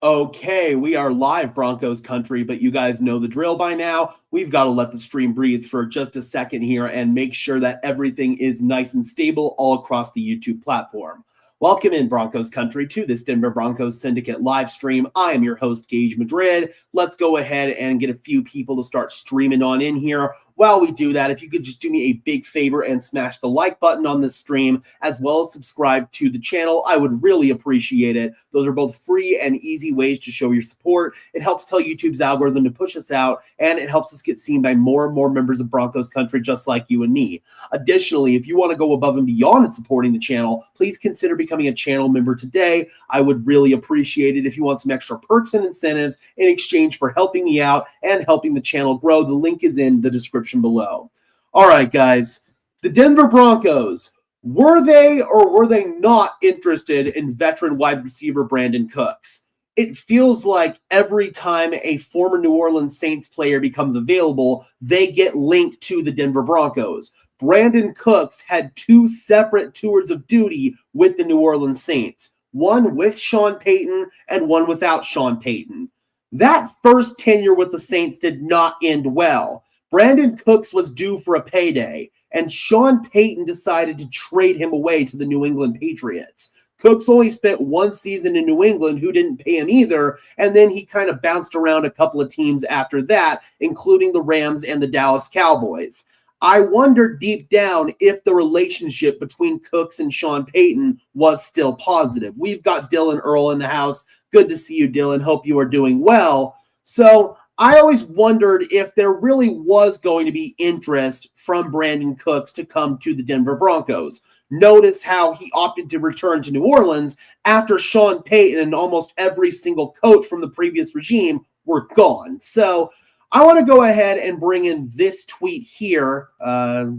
Okay, we are live, Broncos country, but you guys know the drill by now. We've got to let the stream breathe for just a second here and make sure that everything is nice and stable all across the YouTube platform. Welcome in, Broncos country, to this Denver Broncos Syndicate live stream. I am your host, Gage Madrid. Let's go ahead and get a few people to start streaming on in here. While we do that, if you could just do me a big favor and smash the like button on this stream, as well as subscribe to the channel, I would really appreciate it. Those are both free and easy ways to show your support. It helps tell YouTube's algorithm to push us out, and it helps us get seen by more and more members of Broncos country just like you and me. Additionally, if you want to go above and beyond in supporting the channel, please consider becoming a channel member today. I would really appreciate it if you want some extra perks and incentives in exchange for helping me out and helping the channel grow. The link is in the description below. All right, guys, the Denver Broncos, were they or were they not interested in veteran wide receiver Brandin Cooks? It feels like every time a former New Orleans Saints player becomes available, they get linked to the Denver Broncos. Brandin Cooks had two separate tours of duty with the New Orleans Saints, one with Sean Payton and one without Sean Payton. That first tenure with the Saints did not end well. Brandin Cooks was due for a payday, and Sean Payton decided to trade him away to the New England Patriots. Cooks only spent one season in New England, who didn't pay him either, and then he kind of bounced around a couple of teams after that, including the Rams and the Dallas Cowboys. I wondered deep down if the relationship between Cooks and Sean Payton was still positive. We've got Dylan Earl in the house. Good to see you, Dylan. Hope you are doing well. So I always wondered if there really was going to be interest from Brandin Cooks to come to the Denver Broncos. Notice how he opted to return to New Orleans after Sean Payton and almost every single coach from the previous regime were gone. So I want to go ahead and bring in this tweet here. No,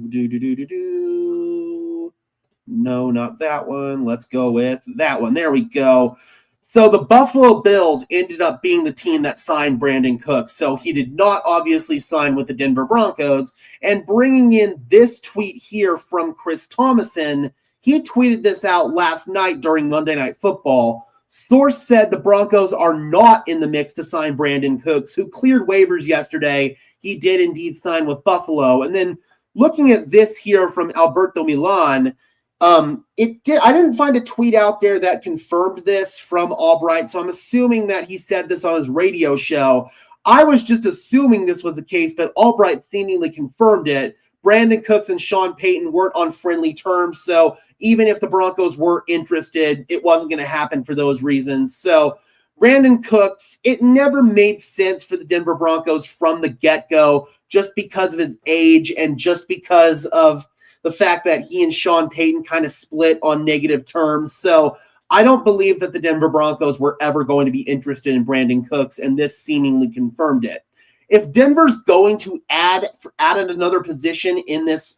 not that one. Let's go with that one. There we go. So the Buffalo Bills ended up being the team that signed Brandin Cooks. So he did not obviously sign with the Denver Broncos. And bringing in this tweet here from Chris Thomason, he tweeted this out last night during Monday Night Football. Source said the Broncos are not in the mix to sign Brandin Cooks, who cleared waivers yesterday. He did indeed sign with Buffalo. And then looking at this here from Alberto Milan, I didn't find a tweet out there that confirmed this from Albright, so I'm assuming that he said this on his radio show. I was just assuming this was the case, but Albright seemingly confirmed it. Brandin Cooks and Sean Payton weren't on friendly terms, so even if the Broncos were interested, it wasn't going to happen for those reasons. So Brandin Cooks, it never made sense for the Denver Broncos from the get-go, just because of his age and just because of the fact that he and Sean Payton kind of split on negative terms. So I don't believe that the Denver Broncos were ever going to be interested in Brandin Cooks, and this seemingly confirmed it. If Denver's going to add another position in this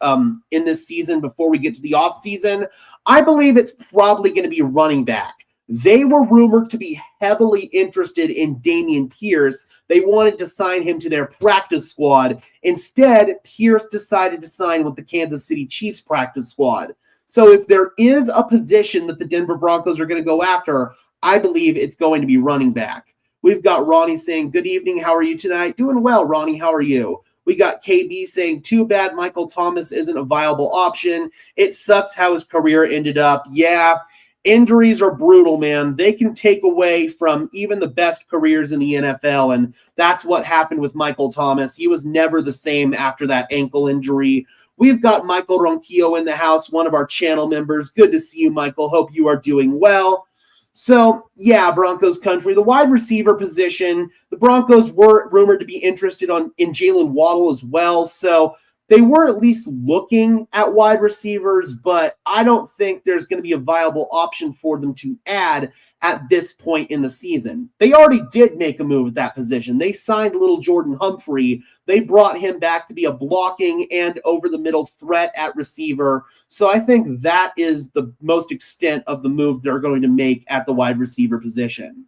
season before we get to the offseason, I believe it's probably going to be running back. They were rumored to be heavily interested in Dameon Pierce. They wanted to sign him to their practice squad. Instead, Pierce decided to sign with the Kansas City Chiefs practice squad. So if there is a position that the Denver Broncos are going to go after, I believe it's going to be running back. We've got Ronnie saying, good evening, how are you tonight? Doing well, Ronnie, how are you? We got KB saying, too bad Michael Thomas isn't a viable option. It sucks how his career ended up. Yeah, injuries are brutal, man. They can take away from even the best careers in the NFL, and that's what happened with Michael Thomas. He was never the same after that ankle injury. We've got Michael Ronquillo in the house, one of our channel members. Good to see you, Michael. Hope you are doing well. So, yeah, Broncos country, the wide receiver position, the Broncos were rumored to be interested in Jalen Waddle as well. So they were at least looking at wide receivers, but I don't think there's going to be a viable option for them to add at this point in the season. They already did make a move at that position. They signed little Jordan Humphrey. They brought him back to be a blocking and over-the-middle threat at receiver. So I think that is the most extent of the move they're going to make at the wide receiver position.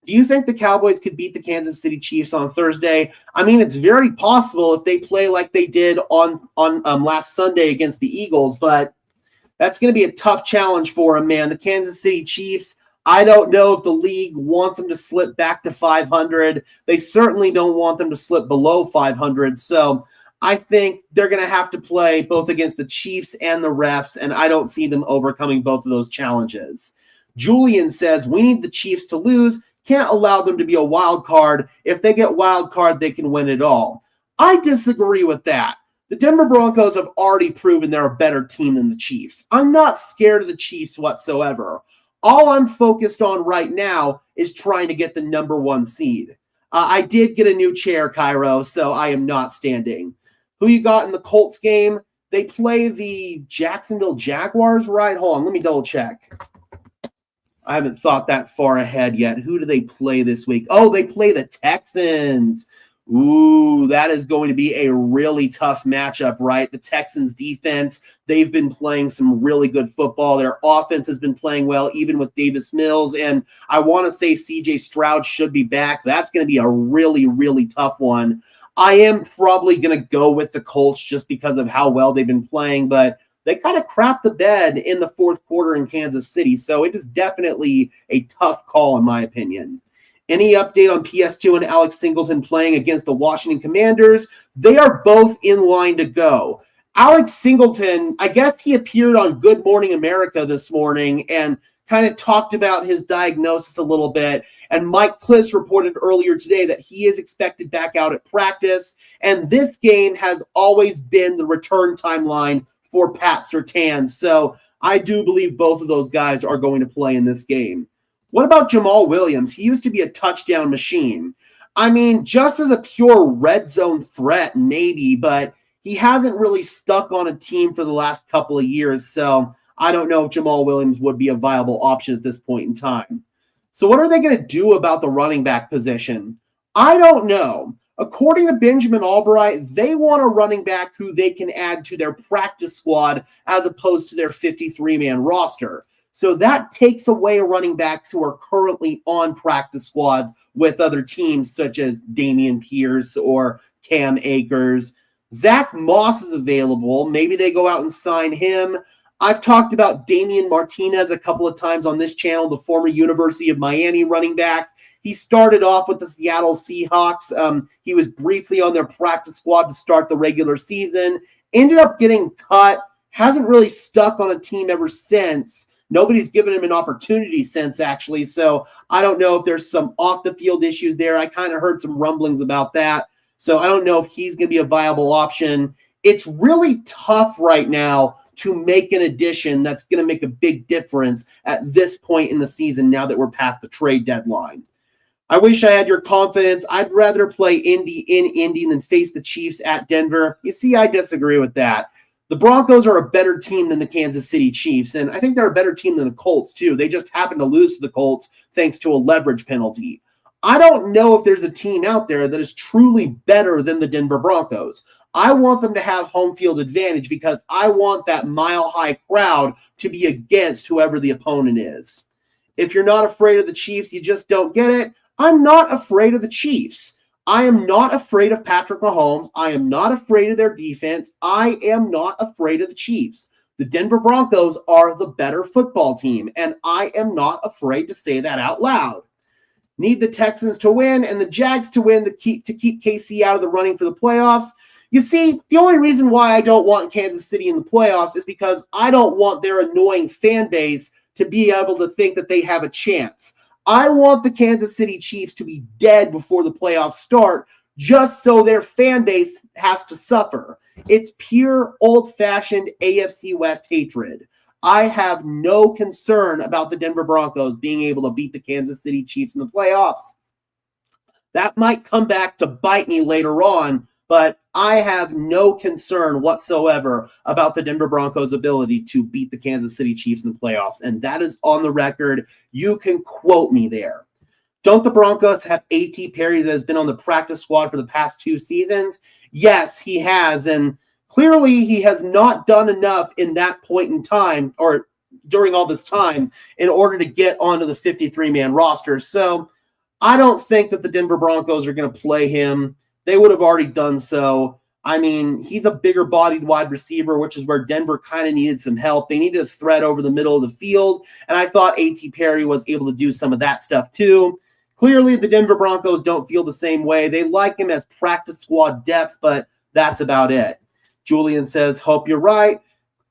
Do you think the Cowboys could beat the Kansas City Chiefs on Thursday? I mean, it's very possible if they play like they did on last Sunday against the Eagles, but that's going to be a tough challenge for them, man. The Kansas City Chiefs, I don't know if the league wants them to slip back to 500. They certainly don't want them to slip below 500. So I think they're going to have to play both against the Chiefs and the refs, and I don't see them overcoming both of those challenges. Julian says, we need the Chiefs to lose. Can't allow them to be a wild card. If they get wild card, they can win it all. I disagree with that. The Denver Broncos have already proven they're a better team than the Chiefs. I'm not scared of the Chiefs whatsoever. All I'm focused on right now is trying to get the number 1 seed. I did get a new chair, Cairo, so I am not standing. Who you got in the Colts game? They play the Jacksonville Jaguars, right? Hold on, let me double check. I haven't thought that far ahead yet. Who do they play this week? Oh, they play the Texans. Ooh, that is going to be a really tough matchup, right? The Texans defense, they've been playing some really good football. Their offense has been playing well, even with Davis Mills. And I want to say CJ Stroud should be back. That's going to be a really, really tough one. I am probably going to go with the Colts just because of how well they've been playing, but they kind of crapped the bed in the fourth quarter in Kansas City. So it is definitely a tough call, in my opinion. Any update on PS2 and Alex Singleton playing against the Washington Commanders? They are both in line to go. Alex Singleton, I guess he appeared on Good Morning America this morning and kind of talked about his diagnosis a little bit. And Mike Kliss reported earlier today that he is expected back out at practice. And this game has always been the return timeline for Pat Surtain. So I do believe both of those guys are going to play in this game. What about Jamal Williams? He used to be a touchdown machine. I mean, just as a pure red zone threat, maybe, but he hasn't really stuck on a team for the last couple of years. So I don't know if Jamal Williams would be a viable option at this point in time. So what are they going to do about the running back position? I don't know. According to Benjamin Albright, they want a running back who they can add to their practice squad as opposed to their 53-man roster. So that takes away running backs who are currently on practice squads with other teams such as Dameon Pierce or Cam Akers. Zach Moss is available. Maybe they go out and sign him. I've talked about Damian Martinez a couple of times on this channel, the former University of Miami running back. He started off with the Seattle Seahawks. He was briefly on their practice squad to start the regular season. Ended up getting cut. Hasn't really stuck on a team ever since. Nobody's given him an opportunity since, actually. So I don't know if there's some off-the-field issues there. I kind of heard some rumblings about that. So I don't know if he's going to be a viable option. It's really tough right now to make an addition that's going to make a big difference at this point in the season now that we're past the trade deadline. I wish I had your confidence. I'd rather play Indy in Indy than face the Chiefs at Denver. You see, I disagree with that. The Broncos are a better team than the Kansas City Chiefs, and I think they're a better team than the Colts, too. They just happen to lose to the Colts thanks to a leverage penalty. I don't know if there's a team out there that is truly better than the Denver Broncos. I want them to have home field advantage because I want that mile-high crowd to be against whoever the opponent is. If you're not afraid of the Chiefs, you just don't get it. I'm not afraid of the Chiefs. I am not afraid of Patrick Mahomes. I am not afraid of their defense. I am not afraid of the Chiefs. The Denver Broncos are the better football team, and I am not afraid to say that out loud. Need the Texans to win and the Jags to win to keep KC out of the running for the playoffs. You see, the only reason why I don't want Kansas City in the playoffs is because I don't want their annoying fan base to be able to think that they have a chance. I want the Kansas City Chiefs to be dead before the playoffs start just so their fan base has to suffer. It's pure old-fashioned AFC West hatred. I have no concern about the Denver Broncos being able to beat the Kansas City Chiefs in the playoffs. That might come back to bite me later on, but I have no concern whatsoever about the Denver Broncos' ability to beat the Kansas City Chiefs in the playoffs, and that is on the record. You can quote me there. Don't the Broncos have A.T. Perry that has been on the practice squad for the past 2 seasons? Yes, he has, and clearly he has not done enough in that point in time, or during all this time, in order to get onto the 53-man roster. So I don't think that the Denver Broncos are going to play him. They would have already done so. I mean, he's a bigger-bodied wide receiver, which is where Denver kind of needed some help. They needed a threat over the middle of the field, and I thought A.T. Perry was able to do some of that stuff too. Clearly, the Denver Broncos don't feel the same way. They like him as practice squad depth, but that's about it. Julian says, hope you're right.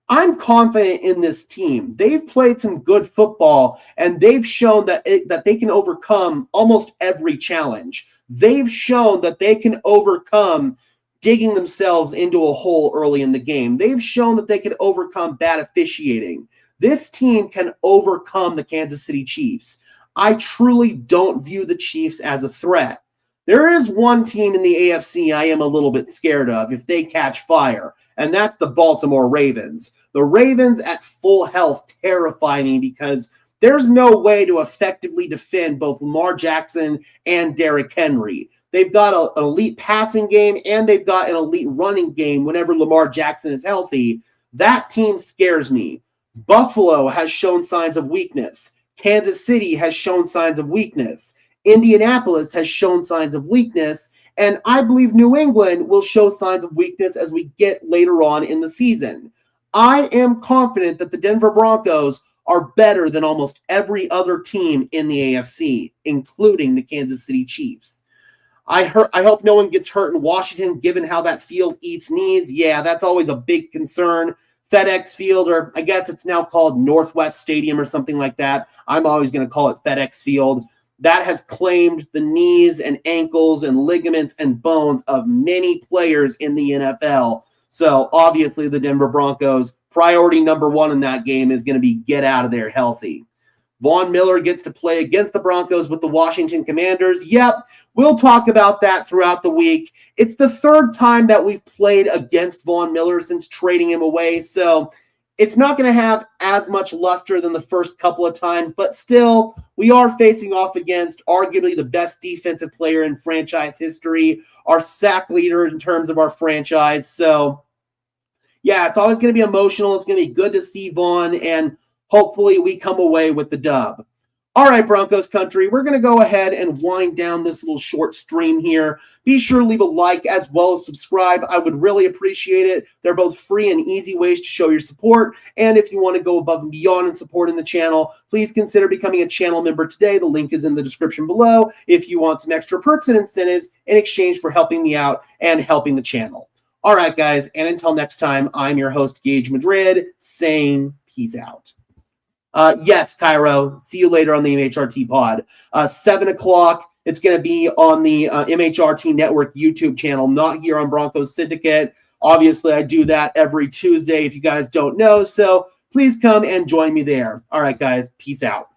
I'm confident in this team. They've played some good football, and they've shown that they can overcome almost every challenge. They've shown that they can overcome digging themselves into a hole early in the game. They've shown that they can overcome bad officiating. This team can overcome the Kansas City Chiefs. I truly don't view the Chiefs as a threat. There is one team in the AFC I am a little bit scared of if they catch fire, and that's the Baltimore Ravens. The Ravens at full health terrify me because there's no way to effectively defend both Lamar Jackson and Derrick Henry. They've got an elite passing game, and they've got an elite running game whenever Lamar Jackson is healthy. That team scares me. Buffalo has shown signs of weakness. Kansas City has shown signs of weakness. Indianapolis has shown signs of weakness. And I believe New England will show signs of weakness as we get later on in the season. I am confident that the Denver Broncos are better than almost every other team in the AFC, including the Kansas City Chiefs. I hope no one gets hurt in Washington, given how that field eats knees. Yeah, that's always a big concern. FedEx Field, or I guess it's now called Northwest Stadium or something like that. I'm always going to call it FedEx Field. That has claimed the knees and ankles and ligaments and bones of many players in the NFL. So obviously the Denver Broncos, priority number one in that game is going to be get out of there healthy. Von Miller gets to play against the Broncos with the Washington Commanders. Yep, we'll talk about that throughout the week. It's the third time that we've played against Von Miller since trading him away, so it's not going to have as much luster than the first couple of times, but still, we are facing off against arguably the best defensive player in franchise history, our sack leader in terms of our franchise. So, yeah, it's always going to be emotional. It's going to be good to see Vaughn, and hopefully we come away with the dub. All right, Broncos country, we're going to go ahead and wind down this little short stream here. Be sure to leave a like as well as subscribe. I would really appreciate it. They're both free and easy ways to show your support. And if you want to go above and beyond and supporting the channel, please consider becoming a channel member today. The link is in the description below if you want some extra perks and incentives in exchange for helping me out and helping the channel. All right, guys, and until next time, I'm your host, Gage Madrid, saying peace out. Yes, Cairo. See you later on the MHRT pod. 7 o'clock. It's going to be on the MHRT Network YouTube channel, not here on Broncos Syndicate. Obviously, I do that every Tuesday if you guys don't know. So please come and join me there. All right, guys. Peace out.